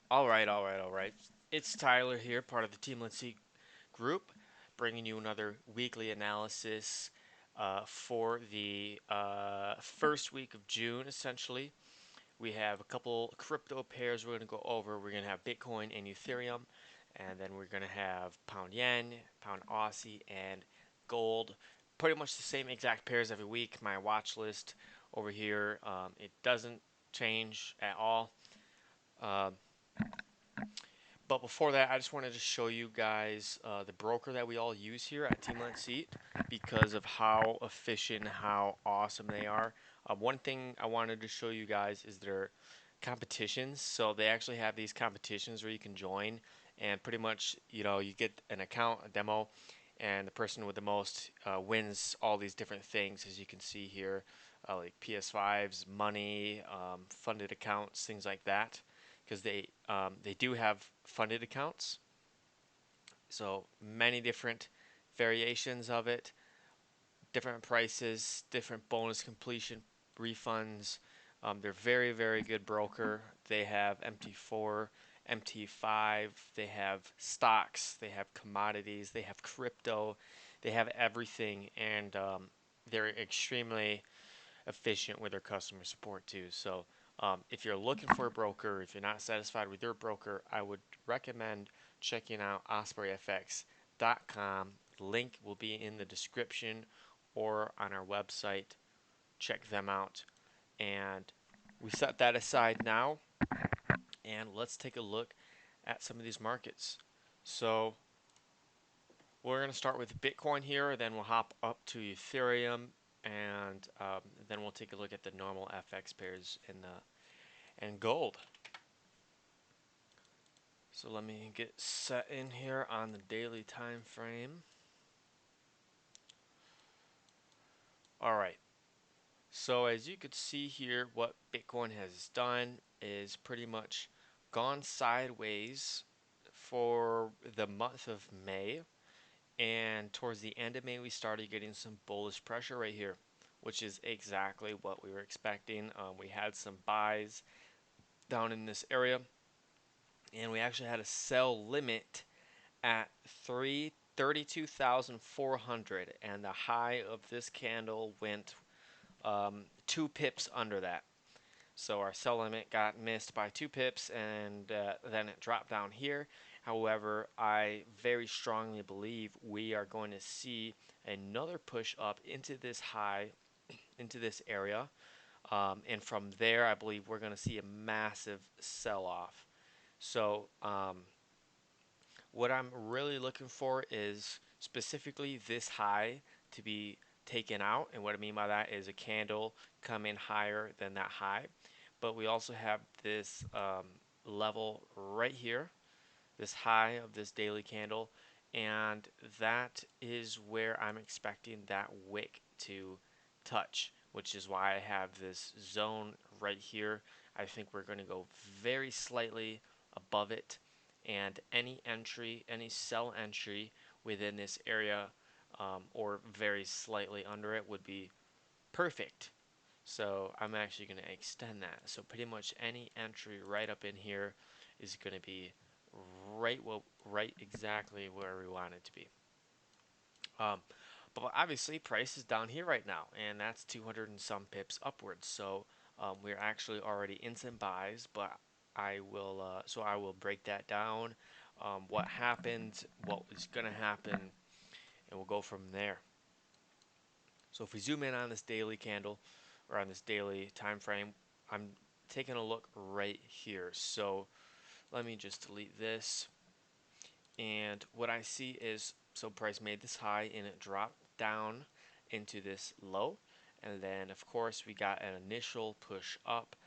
All right. It's Tyler here, part of the Team Let's Eat group, bringing you another weekly analysis for the first week of June, essentially. We have a couple crypto pairs we're going to go over. We're going to have Bitcoin and Ethereum, and then we're going to have Pound Yen, Pound Aussie, and Gold. Pretty much the same exact pairs every week. My watch list over here, it doesn't change at all. Um, But before that, I just wanted to show you guys the broker that we all use here at Team Let's Eat because of how efficient, how awesome they are. One thing I wanted to show you guys is their competitions. So they actually have these competitions where you can join, and pretty much, you get an account, a demo, and the person with the most wins all these different things, as you can see here, like PS5s, money, funded accounts, things like that because they do have funded accounts, so many different variations of it, different prices, different bonus completion refunds. They're very good broker. They have MT4, MT5. They have stocks. They have commodities. They have crypto. They have everything, and they're extremely efficient with their customer support too. So if you're looking for a broker, if you're not satisfied with your broker, I would recommend checking out ospreyfx.com. Link will be in the description or on our website. Check them out. And we set that aside now, and let's take a look at some of these markets. So we're going to start with Bitcoin here, then we'll hop up to Ethereum, and then we'll take a look at the normal FX pairs and gold. So let me get set in here on the daily time frame. All right. So as you could see here, what Bitcoin has done is pretty much gone sideways for the month of May. And towards the end of May, we started getting some bullish pressure right here, which is exactly what we were expecting. We had some buys down in this area, and we actually had a sell limit at 332,400, and the high of this candle went 2 pips under that. So our sell limit got missed by 2 pips, and then it dropped down here. However, I very strongly believe we are going to see another push up into this high, into this area. And from there, I believe we're going to see a massive sell off. So, what I'm really looking for is specifically this high to be taken out. And what I mean by that is a candle come in higher than that high. But we also have this level right here, this high of this daily candle. And that is where I'm expecting that wick to touch, which is why I have this zone right here. I think we're going to go very slightly above it, and any entry, any sell entry within this area or very slightly under it would be perfect. So I'm actually going to extend that. So pretty much any entry right up in here is going to be right exactly where we want it to be. Um, but obviously, price is down here right now, and that's 200 and some pips upwards. So we're actually already in some buys, but I will break that down. What happened, what was going to happen, and we'll go from there. So if we zoom in on this daily candle or on this daily time frame, I'm taking a look right here. So let me just delete this. And what I see is, so price made this high and it dropped down into this low. And then of course we got an initial push up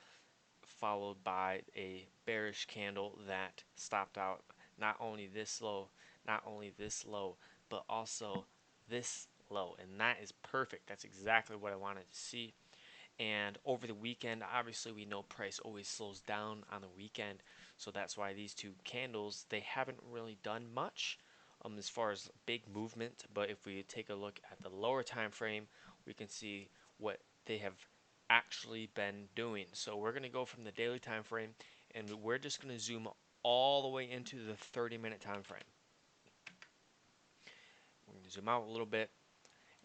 followed by a bearish candle that stopped out not only this low, but also this low. And that is perfect. That's exactly what I wanted to see. And over the weekend, obviously we know price always slows down on the weekend, so that's why these two candles, they haven't really done much as far as big movement. But if we take a look at the lower time frame, we can see what they have actually been doing. So we're going to go from the daily time frame, and we're just going to zoom all the way into the 30-minute time frame. We're going to zoom out a little bit,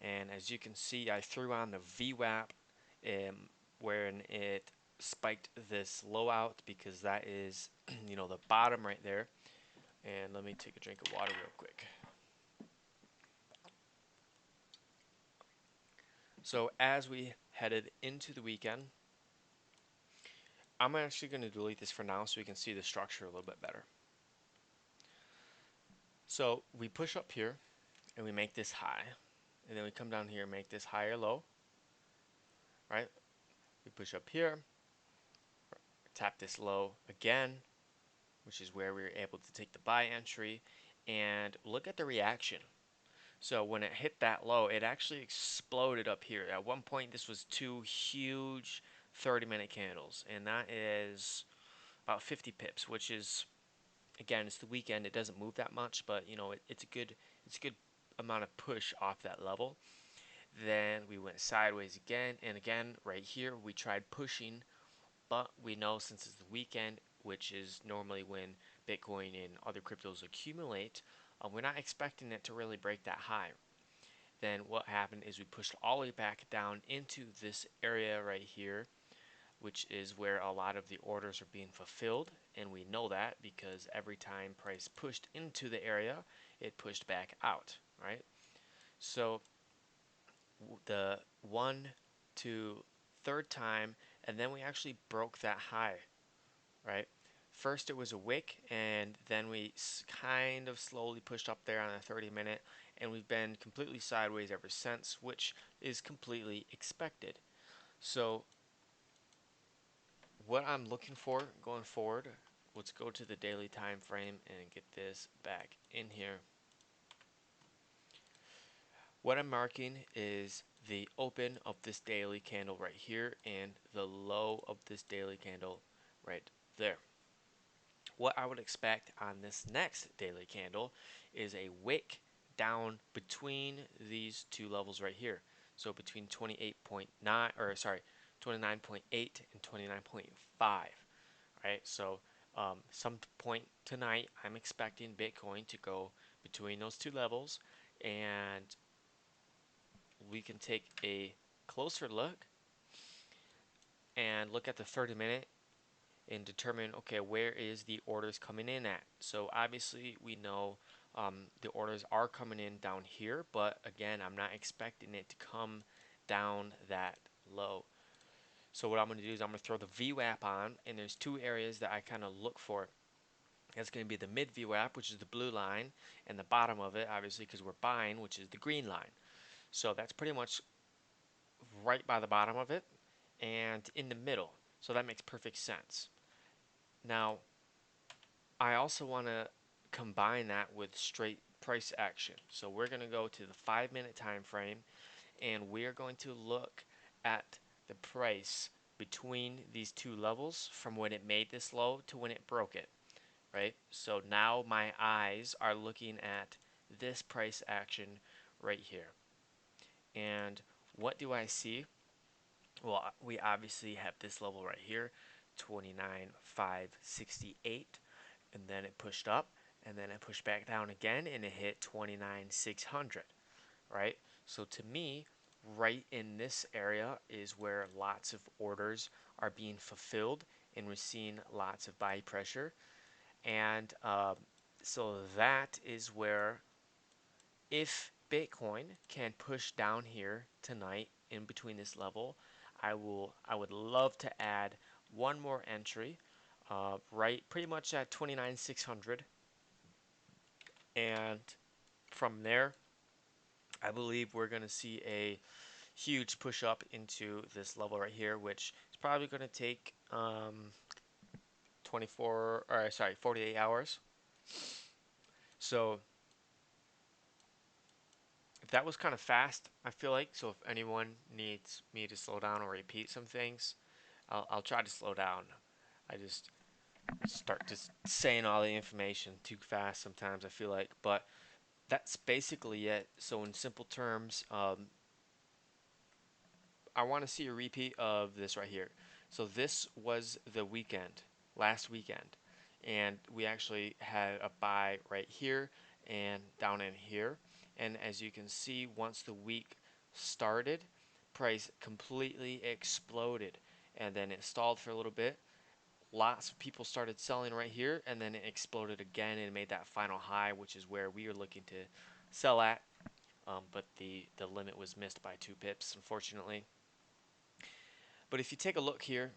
and as you can see, I threw on the VWAP when it spiked this low out, because that is the bottom right there. And let me take a drink of water real quick. So as we headed into the weekend, I'm actually going to delete this for now so we can see the structure a little bit better. So we push up here and we make this high, and then we come down here and make this higher low, right? We push up here, tap this low again, which is where we were able to take the buy entry, and look at the reaction. So when it hit that low, it actually exploded up here. At one point, this was two huge 30-minute candles, and that is about 50 pips, which is, again, it's the weekend. It doesn't move that much, but it's a good amount of push off that level. Then we went sideways again, and again right here we tried pushing, but we know since it's the weekend, which is normally when Bitcoin and other cryptos accumulate, we're not expecting it to really break that high. Then what happened is we pushed all the way back down into this area right here, which is where a lot of the orders are being fulfilled, and we know that because every time price pushed into the area, it pushed back out, right? So the 1, 2, third time, and then we actually broke that high, right? First it was a wick, and then we kind of slowly pushed up there on a 30-minute, and we've been completely sideways ever since, which is completely expected. So what I'm looking for going forward, let's go to the daily time frame and get this back in here. What I'm marking is the open of this daily candle right here and the low of this daily candle right there. What I would expect on this next daily candle is a wick down between these two levels right here. So between 28.9, or sorry, 29.8 and 29.5, right? So some point tonight, I'm expecting Bitcoin to go between those two levels, and we can take a closer look and look at the 30-minute and determine, okay, where is the orders coming in at? So obviously we know the orders are coming in down here, but again, I'm not expecting it to come down that low. So what I'm going to do is I'm going to throw the VWAP on, and there's two areas that I kind of look for. That's going to be the mid VWAP, which is the blue line, and the bottom of it, obviously, because we're buying, which is the green line. So that's pretty much right by the bottom of it and in the middle. So that makes perfect sense. Now, I also want to combine that with straight price action. So we're going to go to the 5-minute time frame, and we're going to look at the price between these two levels from when it made this low to when it broke it, right? So now my eyes are looking at this price action right here. And what do I see? Well, we obviously have this level right here, 29,568, and then it pushed up, and then it pushed back down again, and it hit 29,600, right? So to me, right in this area is where lots of orders are being fulfilled, and we're seeing lots of buy pressure, and so that is where, if Bitcoin can push down here tonight in between this level, I would love to add one more entry, right pretty much at 29,600, and from there I believe we're going to see a huge push up into this level right here, which is probably going to take 48 hours. So that was kind of fast, I feel like. So if anyone needs me to slow down or repeat some things, I'll try to slow down. I just start just saying all the information too fast sometimes, I feel like. But that's basically it. So in simple terms, I want to see a repeat of this right here. So this was the weekend, last weekend. and we actually had a buy right here and down in here. And as you can see, once the week started, price completely exploded, and then it stalled for a little bit. Lots of people started selling right here, and then it exploded again and made that final high, which is where we are looking to sell at. But the limit was missed by 2 pips, unfortunately. But if you take a look here,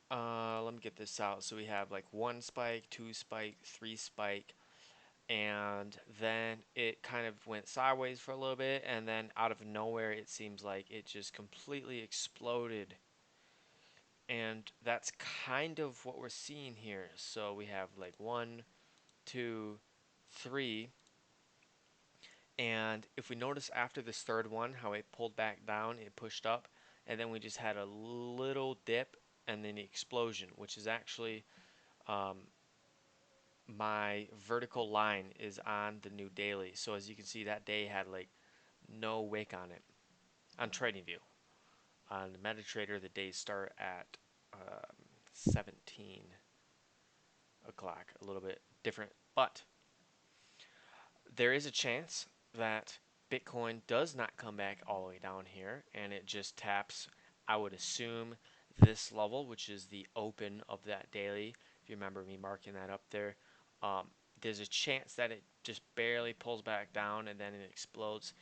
let me get this out. So we have like 1 spike, 2 spike, 3 spike, and then it kind of went sideways for a little bit, and then out of nowhere, it seems like it just completely exploded. And that's kind of what we're seeing here. So we have like 1, 2, 3. And if we notice after this third one, how it pulled back down, it pushed up, and then we just had a little dip and then the explosion, which is actually um, my vertical line is on the new daily. So as you can see, that day had like no wick on it on TradingView. On MetaTrader, the days start at 17 o'clock, a little bit different, but there is a chance that Bitcoin does not come back all the way down here and it just taps, I would assume, this level, which is the open of that daily. If you remember me marking that up there, there's a chance that it just barely pulls back down and then it explodes.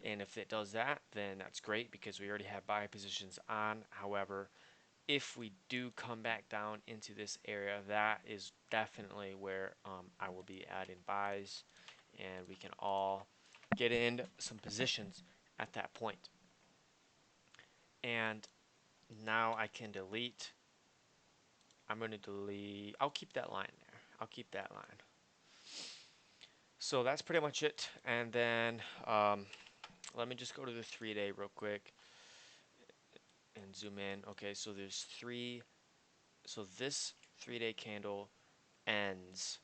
And if it does that, then that's great because we already have buy positions on. However, if we do come back down into this area, that is definitely where I will be adding buys, and we can all get in some positions at that point. And now I can delete. I'm going to delete. I'll keep that line there. I'll keep that line. So that's pretty much it. And then let me just go to the 3-day real quick and zoom in. Okay, so there's 3. So this 3-day candle ends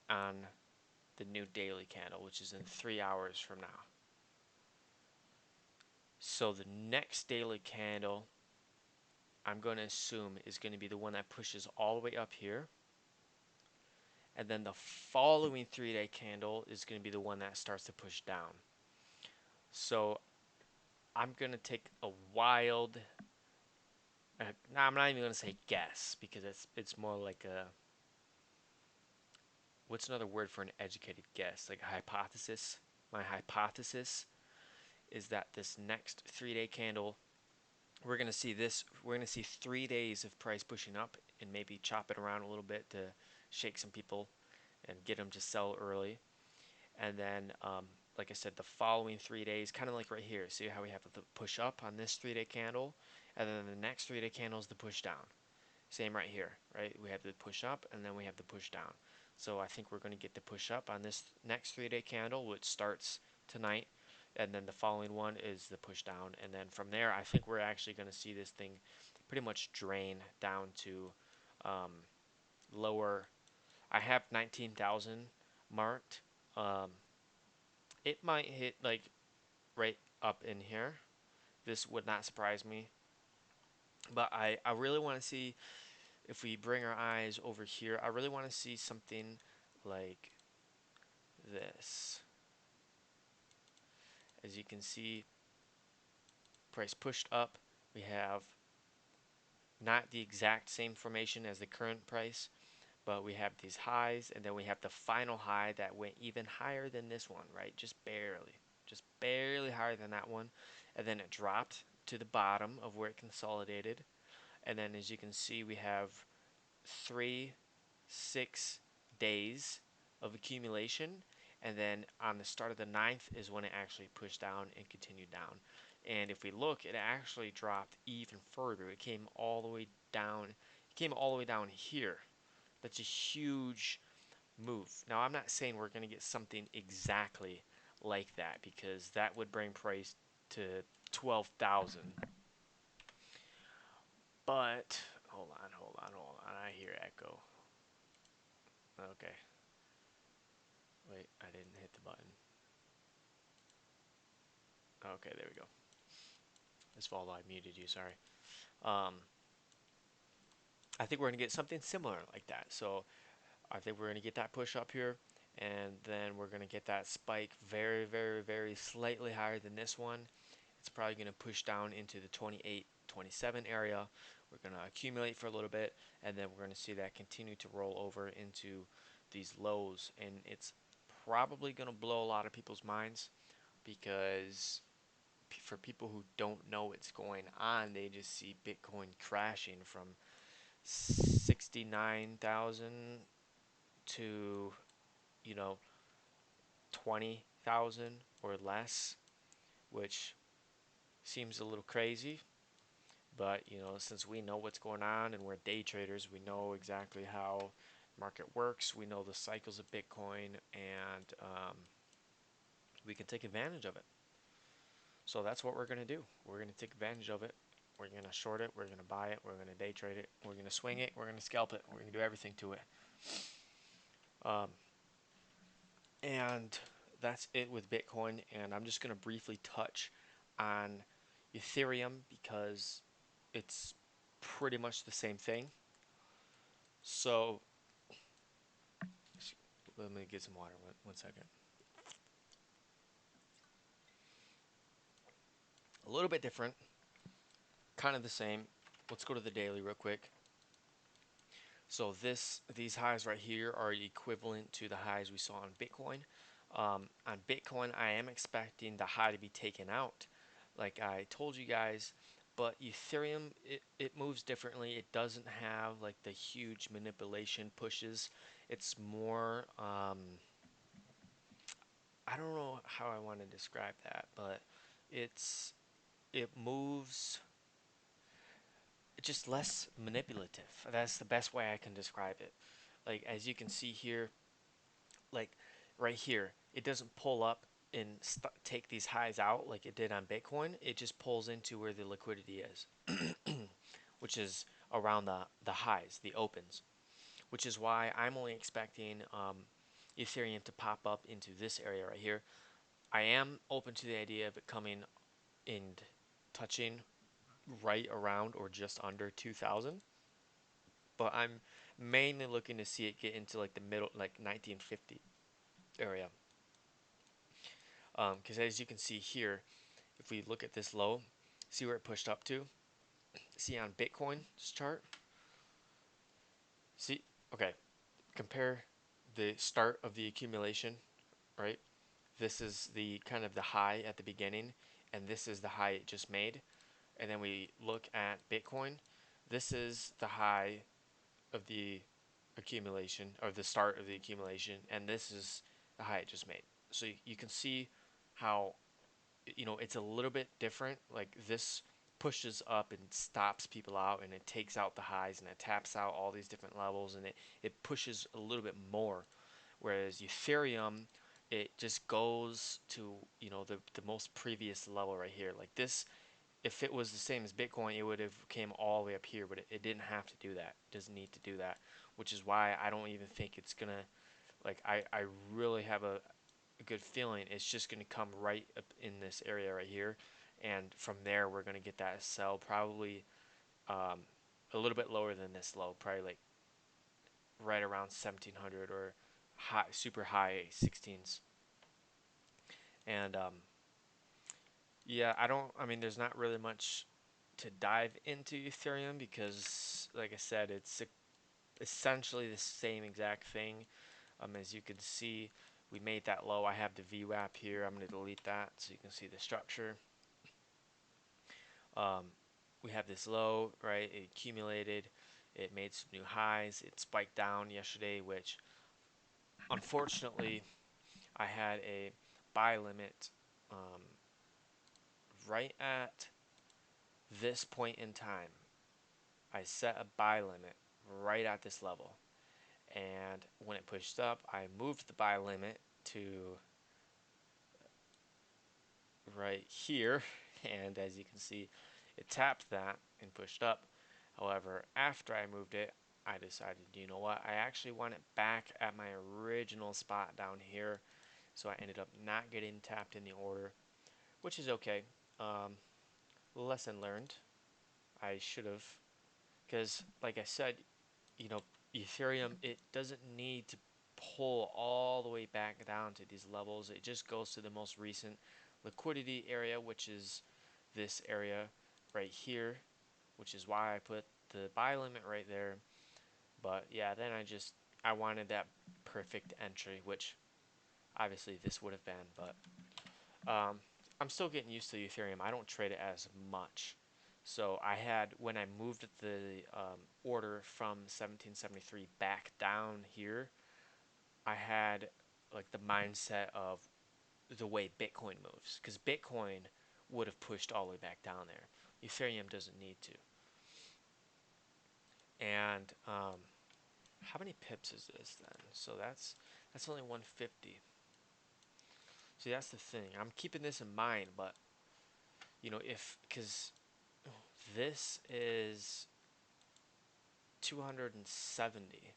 on the new daily candle, which is in 3 hours from now. So the next daily candle, I'm going to assume, is going to be the one that pushes all the way up here. And then the following 3-day candle is going to be the one that starts to push down. So I'm going to take a wild, no, I'm not even going to say guess, because it's more like a, what's another word for an educated guess? Like a hypothesis. My hypothesis is that this next 3-day candle, we're going to see 3 days of price pushing up and maybe chop it around a little bit to shake some people and get them to sell early. And then, like I said, the following 3 days, kind of like right here, see how we have the push up on this 3-day candle, and then the next 3-day candle is the push down. Same right here, right? We have the push up and then we have the push down. So I think we're going to get the push up on this next 3-day candle, which starts tonight, and then the following one is the push down, and then from there I think we're actually going to see this thing pretty much drain down to lower. I have 19,000 marked. It might hit like right up in here. This would not surprise me, but I really want to see, if we bring our eyes over here, I really want to see something like this. As you can see, price pushed up. We have not the exact same formation as the current price, but we have these highs, and then we have the final high that went even higher than this one, right? Just barely higher than that one. And then it dropped to the bottom of where it consolidated. And then as you can see, we have 3, 6 days of accumulation, and then on the start of the 9th is when it actually pushed down and continued down. And if we look, it actually dropped even further. It came all the way down. It came all the way down here. That's a huge move. Now, I'm not saying we're going to get something exactly like that, because that would bring price to 12,000. But hold on. I hear echo. Okay. Wait, I didn't hit the button. Okay, there we go. This fall I muted you, sorry. Um, I think we're going to get something similar like that. So I think we're going to get that push up here, and then we're going to get that spike very, very, very slightly higher than this one. It's probably going to push down into the 28, 27 area. We're going to accumulate for a little bit, and then we're going to see that continue to roll over into these lows, and it's probably going to blow a lot of people's minds because for people who don't know what's going on, they just see Bitcoin crashing from 69,000 to, you know, 20,000 or less, which seems a little crazy. But, since we know what's going on and we're day traders, we know exactly how market works. We know the cycles of Bitcoin, and we can take advantage of it. So that's what we're going to do. We're going to take advantage of it. We're going to short it. We're going to buy it. We're going to day trade it. We're going to swing it. We're going to scalp it. We're going to do everything to it. Um, and that's it with Bitcoin. And I'm just going to briefly touch on Ethereum because it's pretty much the same thing. So let me get some water. One second. A little bit different, kind of the same. Let's go to the daily real quick. So these highs right here are equivalent to the highs we saw on Bitcoin. On Bitcoin, I am expecting the high to be taken out, like I told you guys. But Ethereum, it moves differently. It doesn't have like the huge manipulation pushes. It's more, I don't know how I want to describe that, but it moves just less manipulative. That's the best way I can describe it. Like as you can see here, like right here, it doesn't pull up and take these highs out like it did on Bitcoin. It just pulls into where the liquidity is, which is around the highs, the opens, which is why I'm only expecting Ethereum to pop up into this area right here. I am open to the idea of it coming and touching right around or just under 2,000, but I'm mainly looking to see it get into like the middle, like 1950 area. Because as you can see here, if we look at this low, see where it pushed up to? See on Bitcoin's chart? See, okay, compare the start of the accumulation, right? This is the kind of the high at the beginning, and this is the high it just made. And then we look at Bitcoin. This is the high of the accumulation, or the start of the accumulation, and this is the high it just made. So you can see how it's a little bit different. Like this pushes up and stops people out, and it takes out the highs, and it taps out all these different levels, and it pushes a little bit more. Whereas Ethereum, it just goes to the most previous level right here. Like this, if it was the same as Bitcoin, it would have came all the way up here, but it didn't have to do that. It doesn't need to do that, which is why I don't even think it's gonna, like, I really have a good feeling it's just gonna come right up in this area right here, and from there we're gonna get that sell probably um, a little bit lower than this low, probably like right around 1700 or high, super high 16s. And yeah, I mean, there's not really much to dive into Ethereum because, like I said, it's essentially the same exact thing. As you can see, we made that low. I have the VWAP here. I'm going to delete that so you can see the structure. Um, we have this low, right? It accumulated. It made some new highs. It spiked down yesterday, which unfortunately I had a buy limit um, right at this point in time. I set a buy limit right at this level. And when it pushed up, I moved the buy limit to right here. And as you can see, it tapped that and pushed up. However, after I moved it, I decided, you know what, I actually want it back at my original spot down here. So I ended up not getting tapped in the order, which is okay. Lesson learned. I should have because like I said, you know, Ethereum, it doesn't need to pull all the way back down to these levels. It just goes to the most recent liquidity area, which is this area right here, which is why I put the buy limit right there. But yeah, then I wanted that perfect entry, which obviously this would have been, but I'm still getting used to Ethereum. I don't trade it as much. So I had, when I moved the order from 1773 back down here, I had like the mindset of the way Bitcoin moves, because Bitcoin would have pushed all the way back down there. Ethereum doesn't need to. And how many pips is this then? So that's only 150. See, that's the thing. I'm keeping this in mind, but you know, if because this is 270.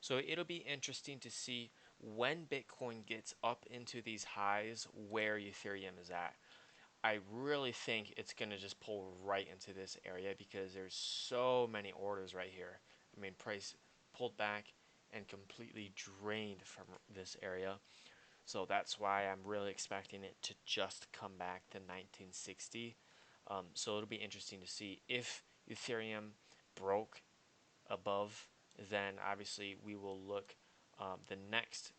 So it'll be interesting to see when Bitcoin gets up into these highs where Ethereum is at. I really think it's going to just pull right into this area because there's so many orders right here. I mean, price pulled back and completely drained from this area. So that's why I'm really expecting it to just come back to 1960. So it'll be interesting to see if Ethereum broke above, then obviously we will look. The next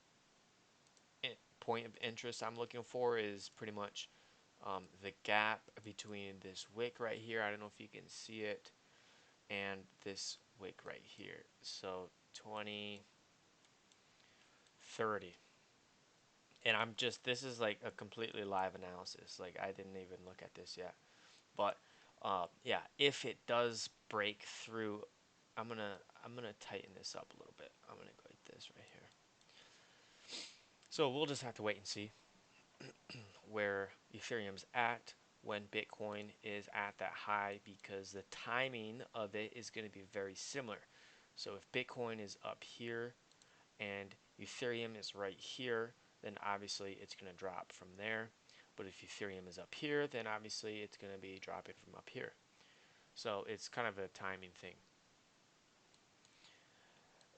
point of interest I'm looking for is pretty much the gap between this wick right here. I don't know if you can see it, and this wick right here. So 20, 30. And this is like a completely live analysis. Like I didn't even look at this yet. But yeah, if it does break through, I'm gonna tighten this up a little bit. I'm gonna go like this right here. So we'll just have to wait and see where Ethereum's at when Bitcoin is at that high, because the timing of it is going to be very similar. So if Bitcoin is up here and Ethereum is right here, then obviously it's going to drop from there. But if Ethereum is up here, then obviously it's going to be dropping from up here. So it's kind of a timing thing.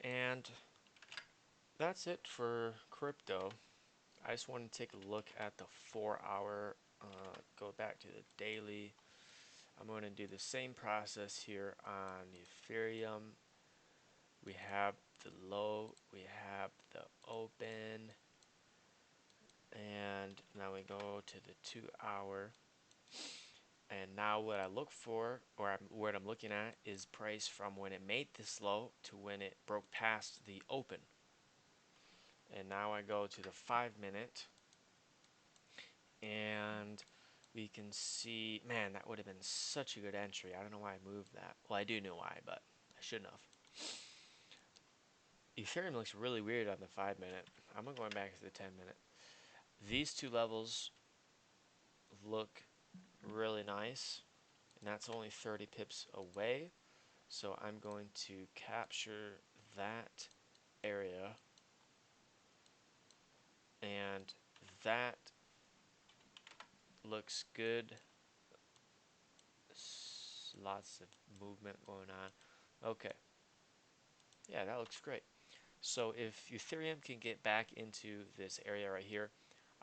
And that's it for crypto. I just want to take a look at the 4-hour, go back to the daily. I'm going to do the same process here on Ethereum. We have the low, we have the open, and now we go to the 2-hour. And now what I look for, or what I'm looking at, is price from when it made this low to when it broke past the open. And now I go to the 5-minute, and we can see, man, that would have been such a good entry. I don't know why I moved that. Well, I do know why, but I shouldn't have. Ethereum looks really weird on the 5-minute. I'm going back to the 10-minute. These two levels look really nice, and that's only 30 pips away. So I'm going to capture that area, and that looks good. Lots of movement going on. Okay. Yeah, that looks great. So if Ethereum can get back into this area right here,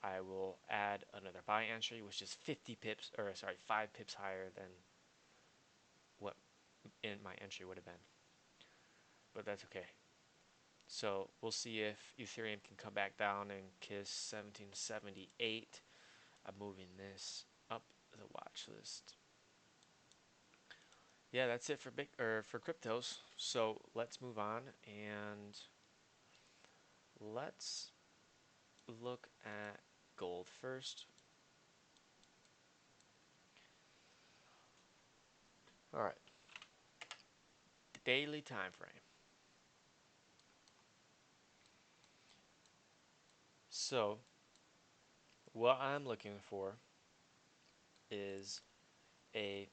I will add another buy entry, which is 50 pips, or sorry, 5 pips higher than what in my entry would have been. But that's okay. So we'll see if Ethereum can come back down and kiss 1778. I'm moving this up the watch list. Yeah, that's it for for cryptos. So let's move on and let's look at gold first. All right, daily time frame. So what I'm looking for is a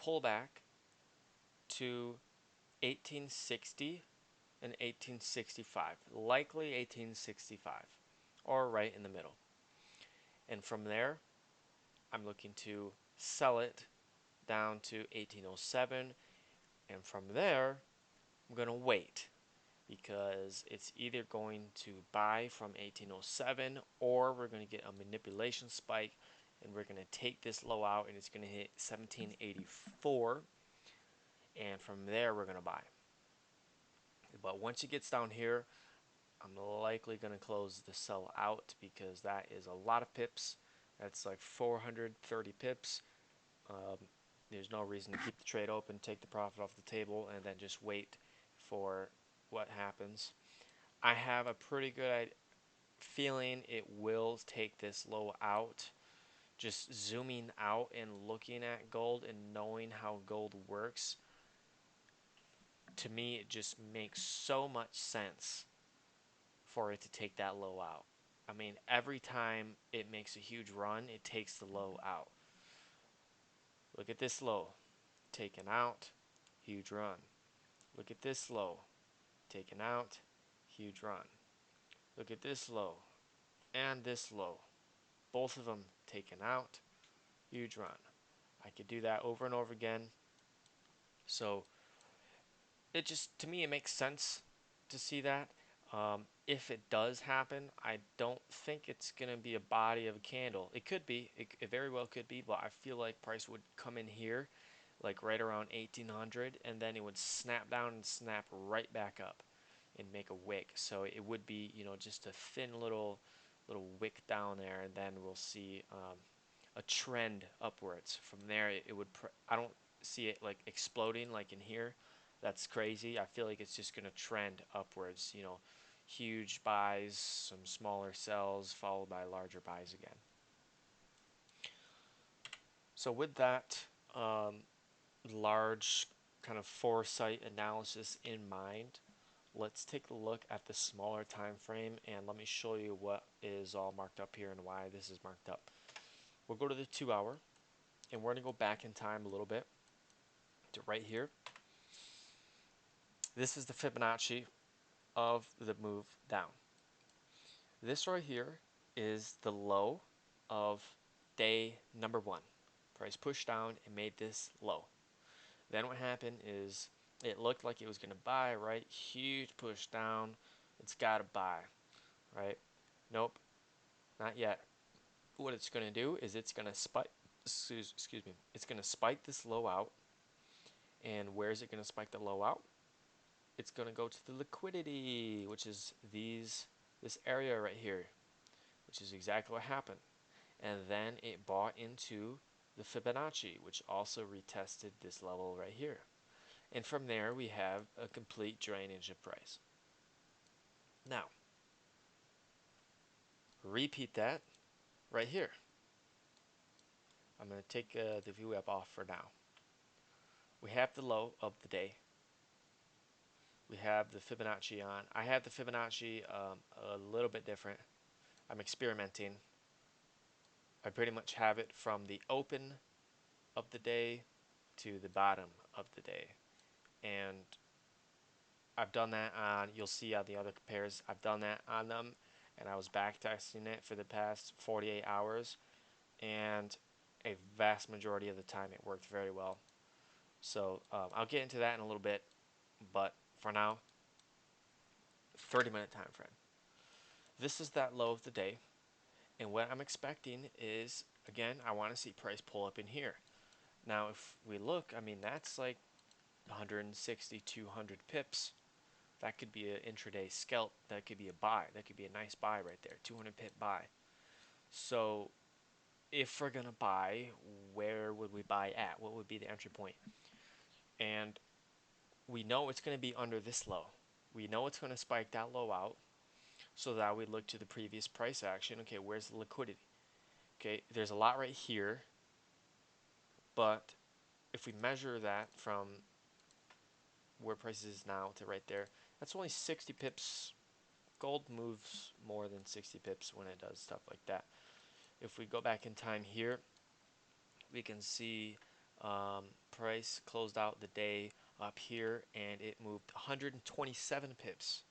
pullback to 1860 and 1865, likely 1865, or right in the middle. And from there, I'm looking to sell it down to 1807, and from there I'm going to wait because it's either going to buy from 1807 or we're going to get a manipulation spike and we're going to take this low out and it's going to hit 1784, and from there we're going to buy. But once it gets down here, I'm likely going to close the sell out because that is a lot of pips. That's like 430 pips. Um, there's no reason to keep the trade open, take the profit off the table, and then just wait for what happens. I have a pretty good feeling it will take this low out. Just zooming out and looking at gold and knowing how gold works, to me it just makes so much sense for it to take that low out. I mean, every time it makes a huge run, it takes the low out. Look at this low, taken out, huge run. Look at this low, taken out, huge run. Look at this low and this low, both of them taken out, huge run. I could do that over and over again. So it just, to me, it makes sense to see that. If it does happen, I don't think it's going to be a body of a candle. It could be, it very well could be, but I feel like price would come in here, like right around 1800, and then it would snap down and snap right back up and make a wick. So it would be, just a thin little wick down there, and then we'll see a trend upwards. From there, it would, I don't see it like exploding like in here. That's crazy. I feel like it's just going to trend upwards, huge buys, some smaller sells, followed by larger buys again. So with that large kind of foresight analysis in mind, let's take a look at the smaller time frame, and let me show you what is all marked up here and why this is marked up. We'll go to the 2 hour, and we're going to go back in time a little bit to right here. This is the Fibonacci of the move down. This right here is the low of day number 1. Price pushed down and made this low. Then what happened is it looked like it was going to buy, right? Huge push down. It's got to buy, right? Nope, not yet. What it's going to do is it's going to spike, excuse me, it's going to spike this low out. And where is it going to spike the low out? It's going to go to the liquidity, which is this area right here, which is exactly what happened. And then it bought into the Fibonacci, which also retested this level right here. And from there, we have a complete drainage of price. Now, repeat that right here. I'm going to take the view app off for now. We have the low of the day. We have the Fibonacci on. I have the Fibonacci a little bit different. I'm experimenting. I pretty much have it from the open of the day to the bottom of the day. And I've done that on, you'll see on the other compares, I've done that on them, and I was back testing it for the past 48 hours, and a vast majority of the time it worked very well. So I'll get into that in a little bit, but for now, 30-minute time frame. This is that low of the day, and what I'm expecting is, again, I want to see price pull up in here. Now, if we look, I mean, that's like 160, 200 pips. That could be an intraday scalp. That could be a buy. That could be a nice buy right there, 200 pip buy. So if we're going to buy, where would we buy at? What would be the entry point? And we know it's going to be under this low. We know it's going to spike that low out. So that we look to the previous price action. Okay, where's the liquidity? Okay, there's a lot right here. But if we measure that from where price is now to right there, that's only 60 pips. Gold moves more than 60 pips when it does stuff like that. If we go back in time here, we can see price closed out the day up here, and it moved 127 pips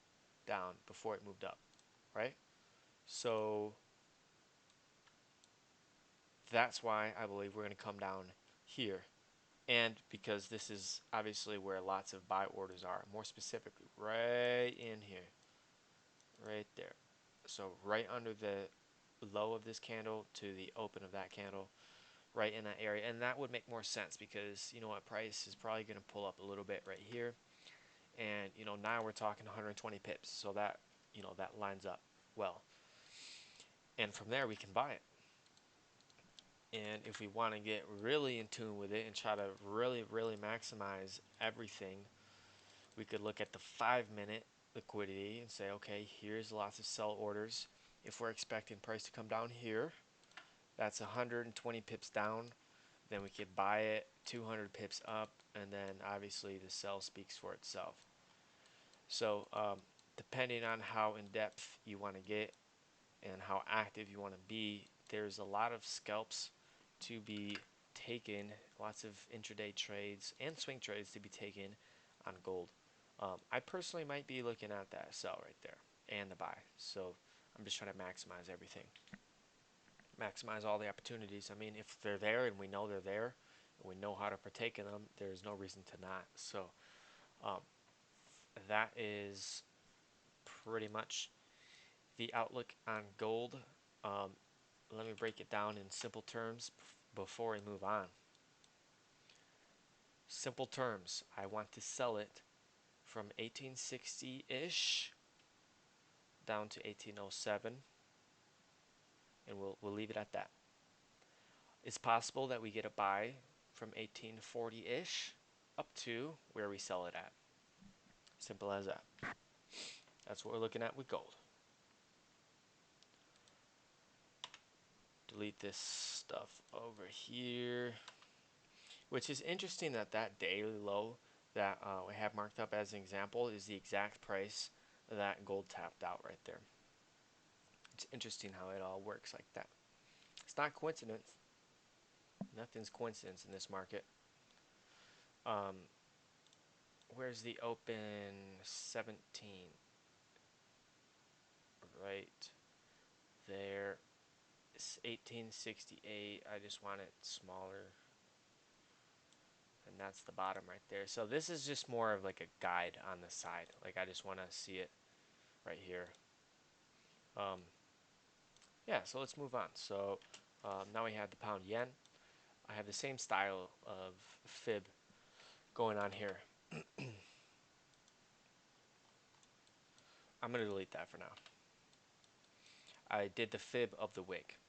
down before it moved up, right? So that's why I believe we're going to come down here. And because this is obviously where lots of buy orders are, more specifically, right in here, right there. So right under the low of this candle to the open of that candle, right in that area. And that would make more sense because you know what, price is probably going to pull up a little bit right here. And you know, now we're talking 120 pips. So that, you know, that lines up well. And from there we can buy it. And if we want to get really in tune with it and try to really maximize everything, we could look at the 5-minute liquidity and say, okay, here's lots of sell orders. If we're expecting price to come down here, that's 120 pips down. Then we could buy it 200 pips up, and then obviously the sell speaks for itself. So depending on how in depth you want to get and how active you want to be, there's a lot of scalps to be taken, lots of intraday trades and swing trades to be taken on gold. I personally might be looking at that sell right there and the buy. So I'm just trying to maximize everything, maximize all the opportunities. I mean, if they're there and we know they're there and we know how to partake in them, there's no reason to not. So um, that is pretty much the outlook on gold. Um, Let me break it down in simple terms before we move on. Simple terms, I want to sell it from 1860-ish down to 1807, and we'll leave it at that. It's possible that we get a buy from 1840-ish up to where we sell it at. Simple as that. That's what we're looking at with gold. Delete this stuff over here, which is interesting that that daily low that we have marked up as an example is the exact price that gold tapped out right there. It's interesting how it all works like that. It's not coincidence. Nothing's coincidence in this market. Where's the open 17? Right there. It's 1868. I just want it smaller. And that's the bottom right there. So this is just more of like a guide on the side. Like I just want to see it right here. Yeah, so let's move on. So now we have the pound yen. I have the same style of fib going on here. I'm going to delete that for now. I did the fib of the wick.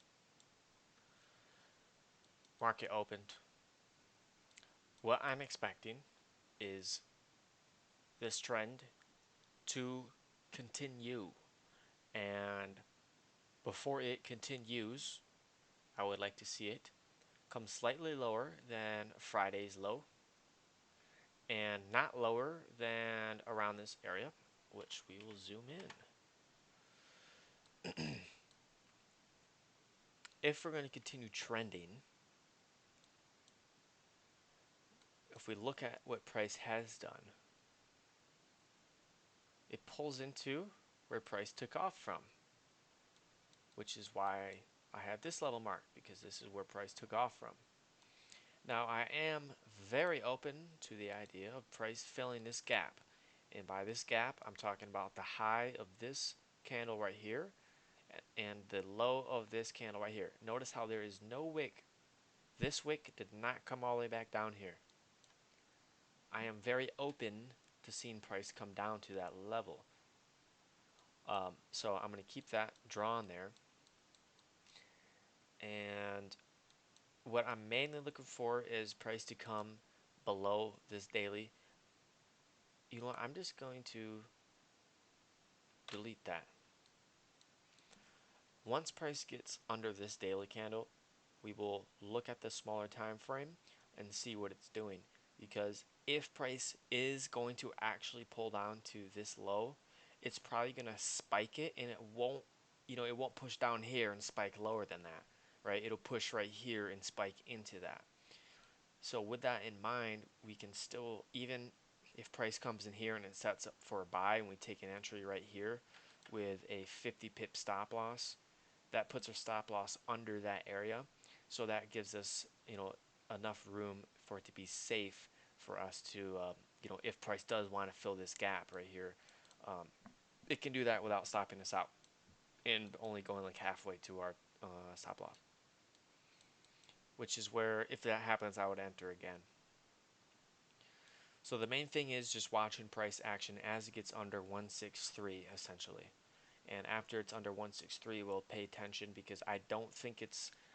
Market opened. What I'm expecting is this trend to continue. And before it continues, I would like to see it come slightly lower than Friday's low and not lower than around this area, which we will zoom in. If we're going to continue trending, if we look at what price has done, it pulls into where price took off from, which is why I have this level marked, because this is where price took off from. Now I am very open to the idea of price filling this gap, and by this gap I'm talking about the high of this candle right here and the low of this candle right here. Notice how there is no wick. This wick did not come all the way back down here. I am very open to seeing price come down to that level. So I'm going to keep that drawn there. And what I'm mainly looking for is price to come below this daily. You know what? I'm just going to delete that. Once price gets under this daily candle, we will look at the smaller time frame and see what it's doing. Because if price is going to actually pull down to this low, it's probably going to spike it, and it won't, it won't push down here and spike lower than that, right? It'll push right here and spike into that. So with that in mind, we can still, even if price comes in here and it sets up for a buy and we take an entry right here with a 50 pip stop loss, that puts our stop loss under that area. So that gives us, enough room for it to be safe for us to, if price does want to fill this gap right here, um, it can do that without stopping us out and only going like halfway to our stop loss, which is where, if that happens, I would enter again. So the main thing is just watching price action as it gets under 163 essentially. And after it's under 163, we'll pay attention because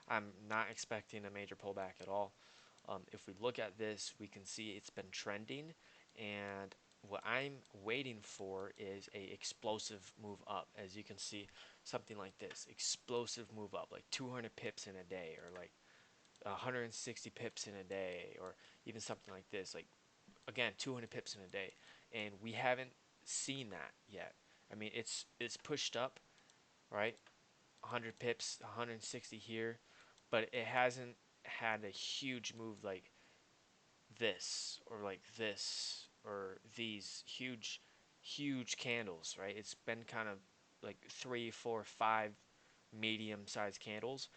I'm not expecting a major pullback at all. If we look at this, we can see it's been trending, and what I'm waiting for is a explosive move up. As you can see, something like this, explosive move up, like 200 pips in a day, or like 160 pips in a day, or even something like this, like again 200 pips in a day, and we haven't seen that yet. I mean, it's pushed up, right? 100 pips, 160 here, but it hasn't had a huge move like this or these huge candles, right? It's been kind of like 3, 4, 5 medium-sized candles.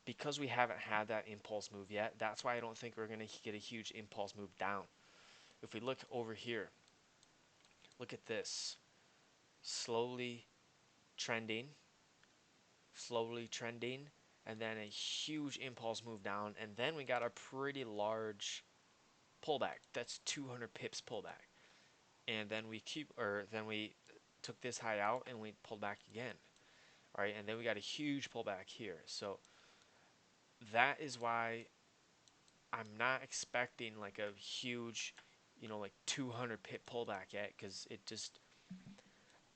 Because we haven't had that impulse move yet, that's why I don't think we're going to get a huge impulse move down. If we look over here, look at this. Slowly trending, and then a huge impulse move down, and then we got a pretty large pullback. That's 200 pips pullback. And then we took this high out and we pulled back again. All right, and then we got a huge pullback here. So that is why I'm not expecting like a huge, like 200 pip pullback yet, because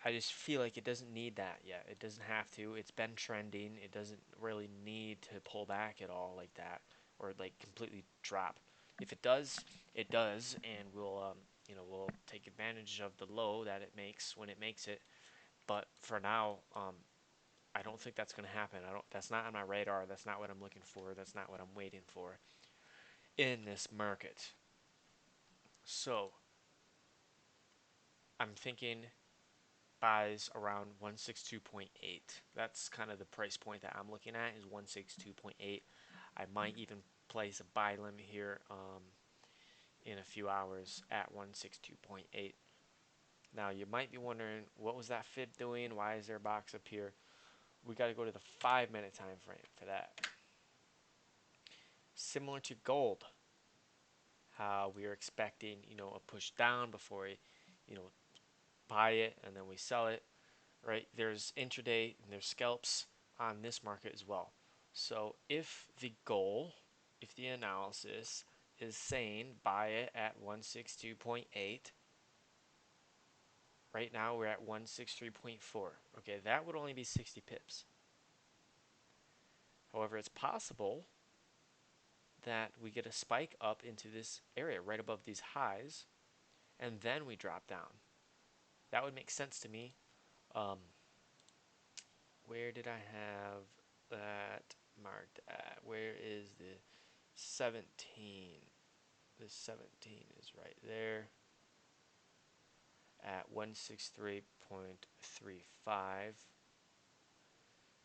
I just feel like it doesn't need that yet. It doesn't have to. It's been trending. It doesn't really need to pull back at all like that, or like completely drop. If it does, it does, and we'll take advantage of the low that it makes when it makes it. But for now, I don't think that's going to happen. That's not on my radar. That's not what I'm looking for. That's not what I'm waiting for in this market. So I'm thinking buys around 162.8. That's kind of the price point that I'm looking at, is 162.8. I might even place a buy limit here in a few hours at 162.8. Now you might be wondering, what was that fib doing? Why is there a box up here? We got to go to the 5-minute time frame for that. Similar to gold, how we are expecting a push down before we buy it and then we sell it, right? There's intraday and there's scalps on this market as well. So if the analysis is saying buy it at 162.8, right now we're at 163.4. Okay, that would only be 60 pips. However, it's possible that we get a spike up into this area right above these highs, and then we drop down. That would make sense to me. Where did I have that marked at? Where is the 17? The 17 is right there at 163.35.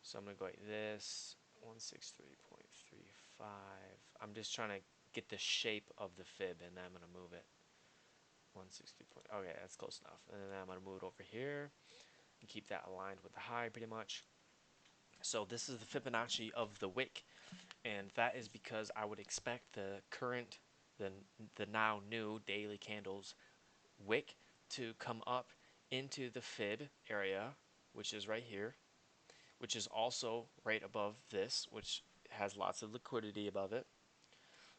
So I'm going to go like this, 163.35. I'm just trying to get the shape of the fib, and then I'm going to move it. 160. Okay, that's close enough. And then I'm going to move it over here and keep that aligned with the high pretty much. So this is the Fibonacci of the wick, and that is because I would expect the now new daily candles wick to come up into the fib area, which is right here, which is also right above this, which has lots of liquidity above it.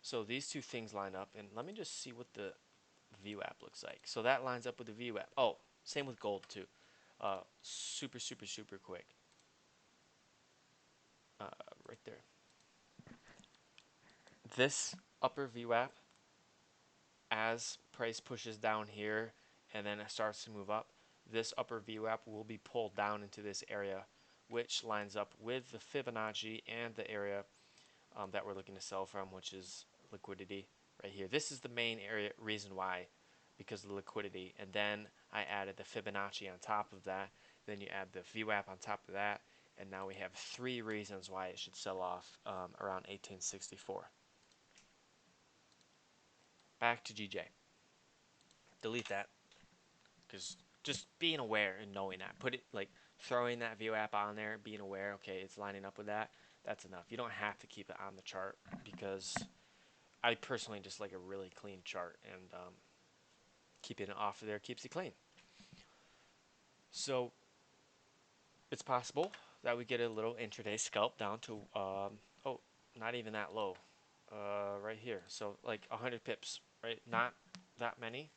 So these two things line up, and let me just see what the VWAP looks like. So that lines up with the VWAP. Oh, same with gold too. Super quick. Right there. This upper VWAP, as price pushes down here and then it starts to move up, this upper VWAP will be pulled down into this area, which lines up with the Fibonacci and the area that we're looking to sell from, which is liquidity right here. This is the main reason why, because of the liquidity. And then I added the Fibonacci on top of that. Then you add the VWAP on top of that, and now we have 3 reasons why it should sell off around 1864. back to GJ. Delete that, because just being aware and knowing that, put it like throwing that view app on there, being aware, okay, it's lining up with that. That's enough. You don't have to keep it on the chart, because I personally just like a really clean chart, and keeping it off of there keeps it clean. So it's possible that we get a little intraday scalp down to oh, not even that low, right here. So like 100 pips, right? Not that many,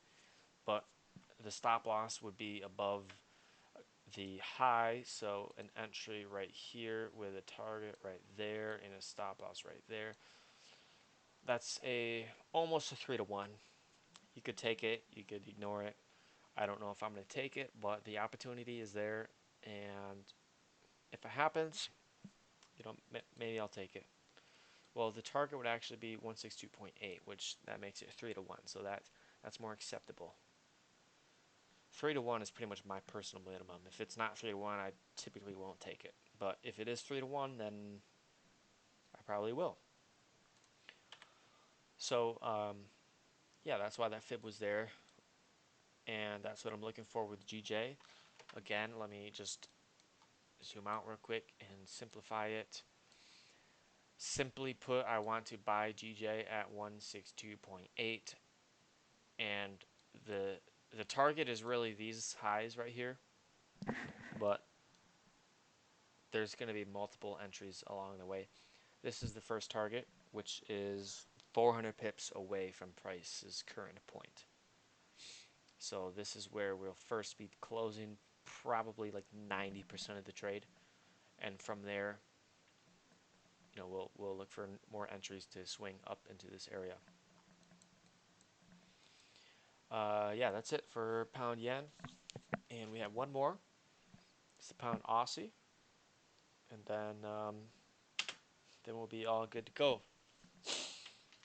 but the stop loss would be above the high, so an entry right here with a target right there and a stop loss right there. That's almost a 3-to-1. You could take it, you could ignore it. I don't know if I'm going to take it, but the opportunity is there, and if it happens, maybe I'll take it. Well, the target would actually be 162.8, which that makes it 3-to-1, so that's more acceptable. 3-to-1 is pretty much my personal minimum. If it's not 3-to-1, I typically won't take it. But if it is 3-to-1, then I probably will. So, yeah, that's why that fib was there. And that's what I'm looking for with GJ. Again, let me just zoom out real quick and simplify it. Simply put, I want to buy GJ at 162.8. And the target is really these highs right here. But there's going to be multiple entries along the way. This is the first target, which is 400 pips away from price's current point. So this is where we'll first be closing probably like 90% of the trade, and from there, we'll look for more entries to swing up into this area. Yeah, that's it for pound yen, and we have one more. It's the pound Aussie, and then we'll be all good to go.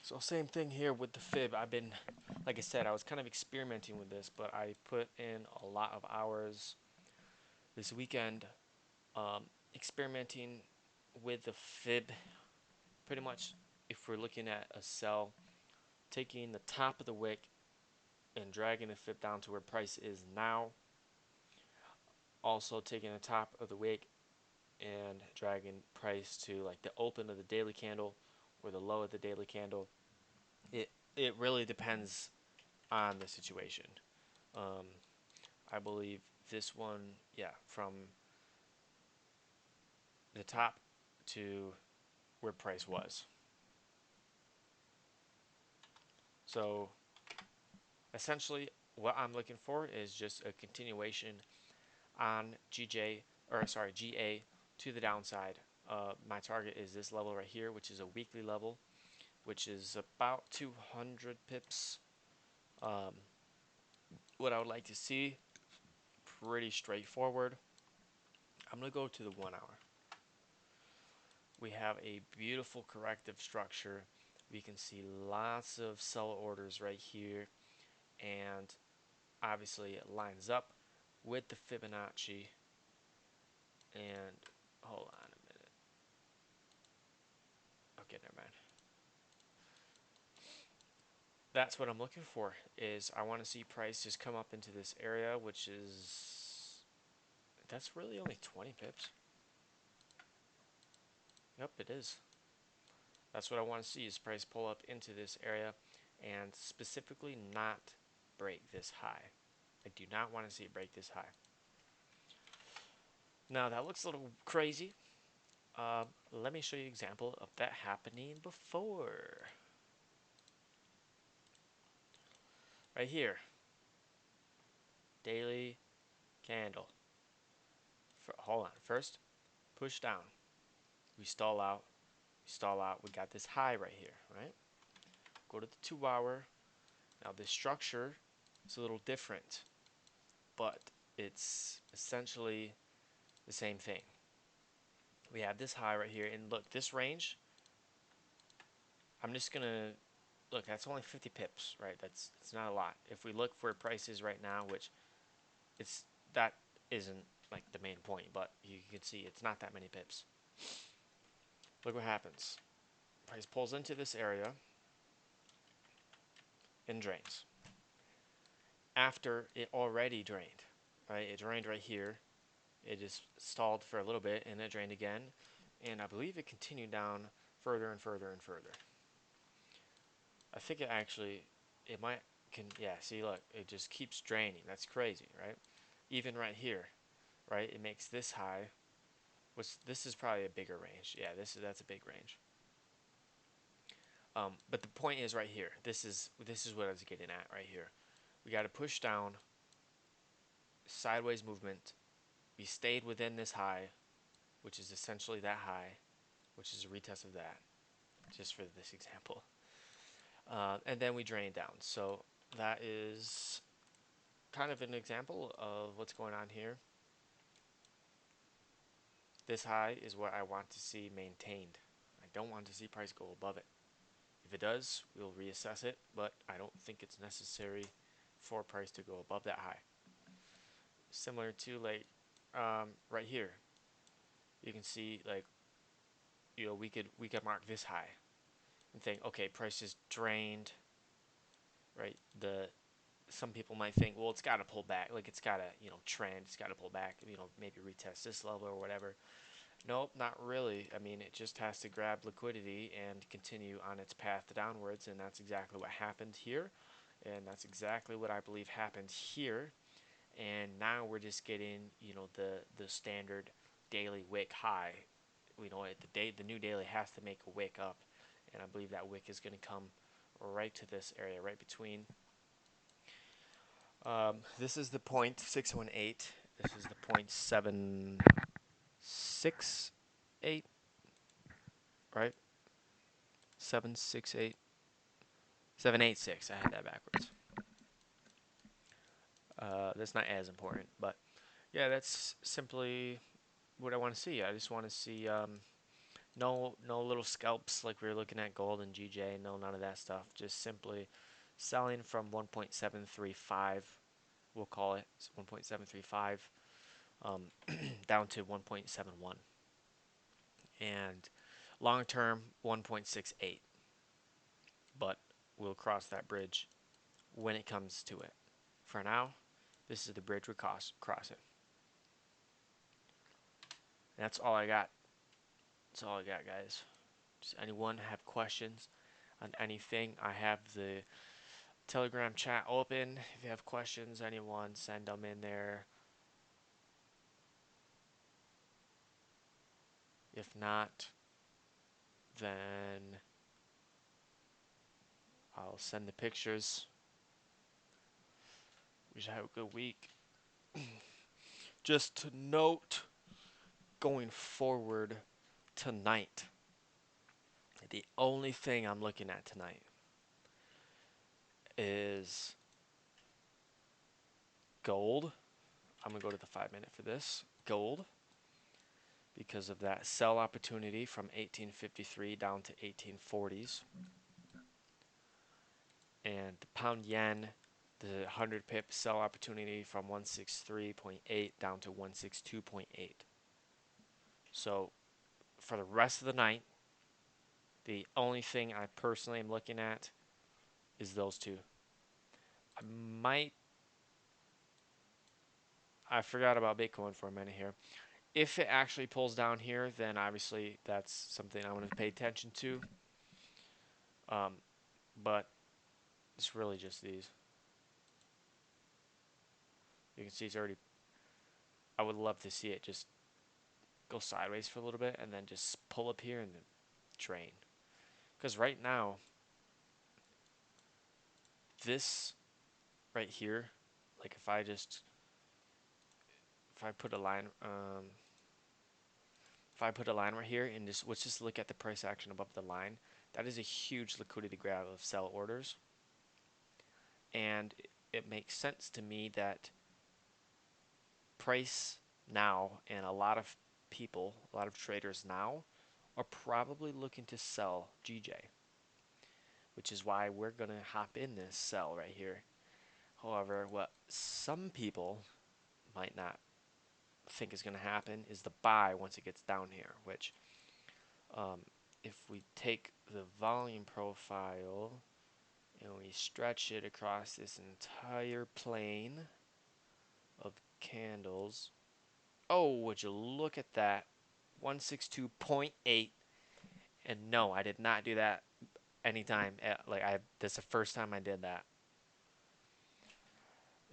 So same thing here with the fib. Like I said, I was kind of experimenting with this, but I put in a lot of hours this weekend experimenting with the fib. Pretty much, if we're looking at a sell, taking the top of the wick and dragging the fib down to where price is now. Also taking the top of the wick and dragging price to like the open of the daily candle or the low of the daily candle. It really depends on the situation. I believe this one, yeah, from the top to where price was. So essentially what I'm looking for is just a continuation on GA to the downside. My target is this level right here, which is a weekly level, which is about 200 pips. What I would like to see, pretty straightforward. I'm going to go to the 1 hour. We have a beautiful corrective structure. We can see lots of sell orders right here, and obviously it lines up with the Fibonacci. And hold on a minute. Okay, never mind. That's what I'm looking for. Is I want to see price just come up into this area, which is, that's really only 20 pips. Yep, it is. That's what I want to see, is price pull up into this area and specifically not break this high. I do not want to see it break this high. Now that looks a little crazy. Let me show you an example of that happening before. Right here. Daily candle. Hold on. First, push down. We stall out. We stall out. We got this high right here, right? Go to the 2 hour. Now this structure is a little different, but it's essentially the same thing. We have this high right here, and look, this range, I'm just gonna look, that's only 50 pips, right? It's not a lot. If we look for prices right now, which that isn't like the main point, but you can see it's not that many pips. Look what happens. Price pulls into this area, and drains. After it already drained, right? It drained right here. It just stalled for a little bit and it drained again. And I believe it continued down further and further and further. I think it actually, it might, yeah, see, look, it just keeps draining. That's crazy, right? Even right here, right? It makes this high, which this is probably a bigger range. Yeah, that's a big range. But the point is right here. This is what I was getting at right here. We got to push down, sideways movement. We stayed within this high, which is essentially that high, which is a retest of that, just for this example. And then we drain down. So that is kind of an example of what's going on here. This high is what I want to see maintained. I don't want to see price go above it. If it does, we'll reassess it, but I don't think it's necessary for price to go above that high. Similar to like right here, you can see like, you know, we could mark this high and think, okay, price is drained, right? Some people might think, well, it's got to pull back, like it's got to, you know, trend, it's got to pull back, you know, maybe retest this level or whatever. Nope, not really. I mean, it just has to grab liquidity and continue on its path downwards, and that's exactly what happened here, and that's exactly what I believe happened here. And now we're just getting, you know, the standard daily wick high. We know the new daily has to make a wick up, and I believe that wick is going to come right to this area, right between. This is the point 618. This is the point 768, right? 768, 786. I had that backwards. That's not as important, but yeah, that's simply what I want to see. I just want to see no little scalps like we were looking at gold and GJ. No, none of that stuff. Just simply selling from 1.735. We'll call it 1.735 down to 1.71, and long term 1.68. But we'll cross that bridge when it comes to it. For now, this is the bridge we're crossing. That's all I got. That's all I got, guys. Does anyone have questions on anything? I have the Telegram chat open. If you have questions, anyone, send them in there. If not, then I'll send the pictures. We should have a good week. Just to note, going forward tonight, the only thing I'm looking at tonight is gold. I'm going to go to the 5-minute for this. Gold, because of that sell opportunity from 1853 down to 1840s. And the pound yen, the 100 pip sell opportunity from 163.8 down to 162.8. So for the rest of the night, the only thing I personally am looking at is those two. I forgot about Bitcoin for a minute here. If it actually pulls down here, then obviously that's something I want to pay attention to. But it's really just these. You can see it's already. I would love to see it just go sideways for a little bit and then just pull up here and then drain. Because right now, this right here, like if I put a line, if I put a line right here and let's just look at the price action above the line, that is a huge liquidity grab of sell orders. And it makes sense to me that price now and a lot of people, a lot of traders now are probably looking to sell GJ, which is why we're going to hop in this sell right here. However, what some people might not think is going to happen is the buy once it gets down here, which if we take the volume profile, and we stretch it across this entire plane of candles. Oh, would you look at that? 162.8. And no, I did not do that anytime. This is the first time I did that.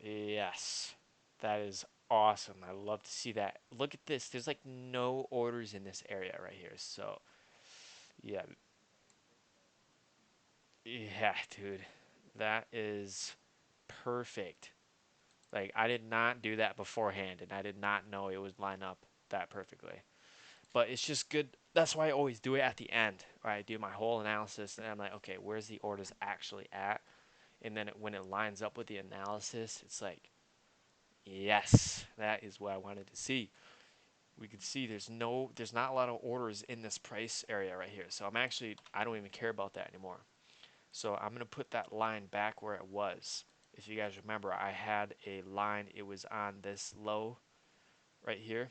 Yes. That is awesome. I love to see that. Look at this. There's like no orders in this area right here. So, yeah. Yeah, dude. That is perfect. Like, I did not do that beforehand, and I did not know it would line up that perfectly. But it's just good. That's why I always do it at the end, where I do my whole analysis, and I'm like, okay, where's the orders actually at? And then when it lines up with the analysis, it's like, yes, that is what I wanted to see. We can see there's not a lot of orders in this price area right here. So I don't even care about that anymore. So I'm gonna put that line back where it was. If you guys remember, I had a line. It was on this low right here,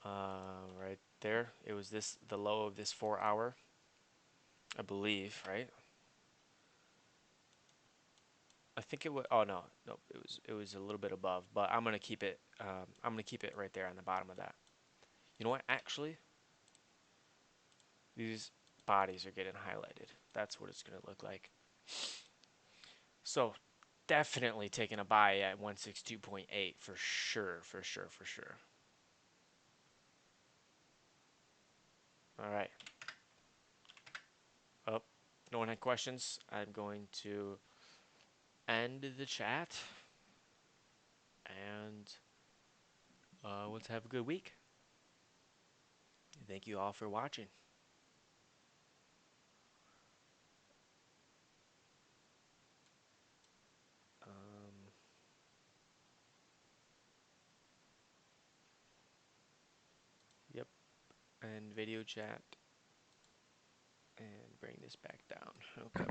right there. It was the low of this 4 hour, I believe, right? I think it was. Oh no, no, it was a little bit above, but I'm gonna keep it. I'm gonna keep it right there on the bottom of that. You know what? Actually, these bodies are getting highlighted. That's what it's gonna look like. So definitely taking a buy at 162.8 for sure, for sure, for sure. All right. Oh, no one had questions. I'm going to end the chat and let's have a good week. Thank you all for watching. Um, yep, and video chat and bring this back down. Okay.